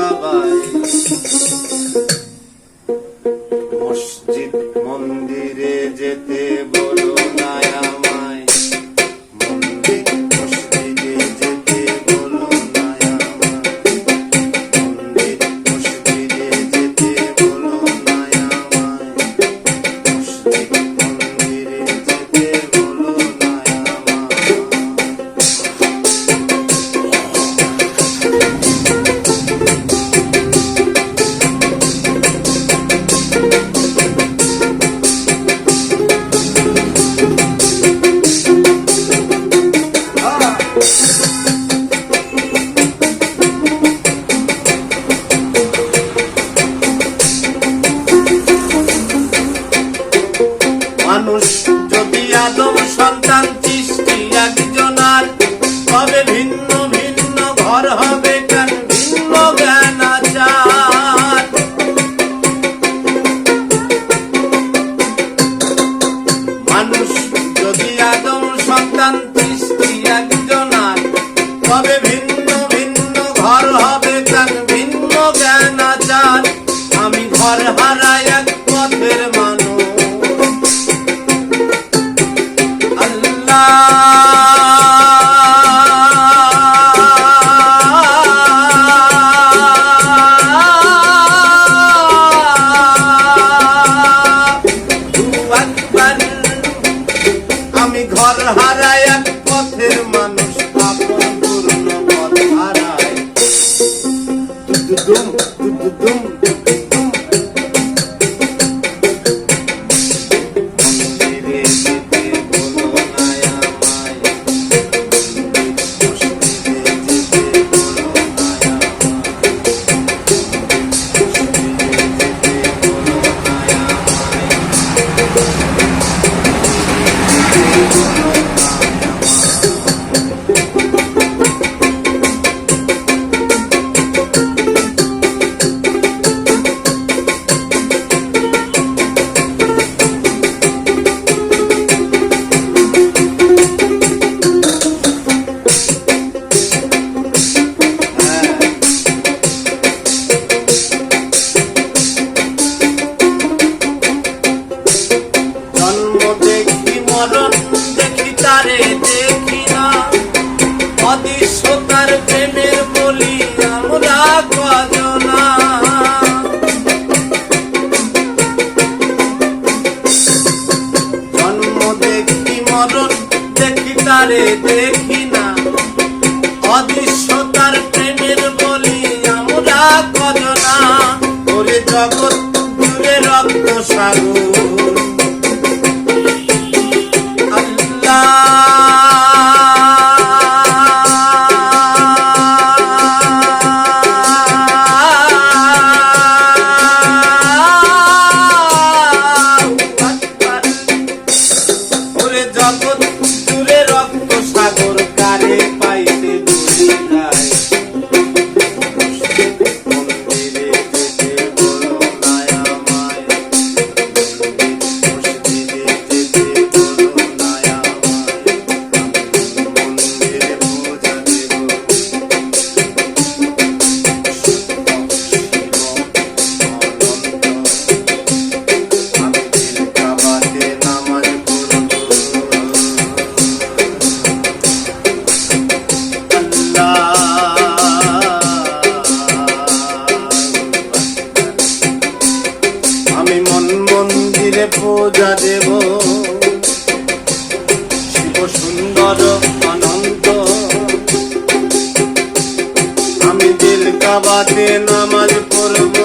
কাবায়, মসজিদ মন্দিরে যেতে বলো না আমায়, মন্দির মসজিদে যেতে বলো না আমায়, মন্দির মসজিদে যেতে বলো না আমায়, মসজিদ মন্দিরে যেতে বলো না আমায়। মানুষ যদি আদম সন্তান সৃষ্টি একজনার, তবে ভিন্ন ভিন্ন ঘর হবে কেন ভিন্ন জ্ঞান আচার। মানুষ যদি আদম সন্তান সৃষ্টি একজনার, তবে ভিন্ন ভিন্ন ঘর হবে কেন ভিন্ন জ্ঞান আচার। আমি ঘর হারাই এক পথের মানুষ, আমি ঘর হারাই এক পথের মানুষ, আপন পূর্ণ পথ হারাই। দুম দুম দুম মন্দিরে যেতে বলো না আমায়, মসজিদে যেতে বলো না আমায়, মসজিদে যেতে বলো না জন্ম দেখি মরণ দেখি তারে দেখি না, অদৃশ্যতার প্রেমের বলি আমরা কজনা। জন্ম দেখি মরণ দেখি তারে দেখি না, অদৃশ্যতার প্রেমের বলি আমরা কজনা। ওরে জগৎ জুড়ে রক্ত সাগর, ওরে জগৎ জুড়ে রক্ত সাগর, কারে পাইতে ভুলে যায়। মন্দিরে যেতে বলো না আমায়, মসজিদে যেতে বলো না আমায়, মন্দিরে পূজা দেব আমি দিল কাবাতে নামাজ পড়ব। আমি মন মন্দিরে পূজা দেব, শিব সুন্দর অনন্ত। আমি দিল কাবাতে নামাজ পড়ব।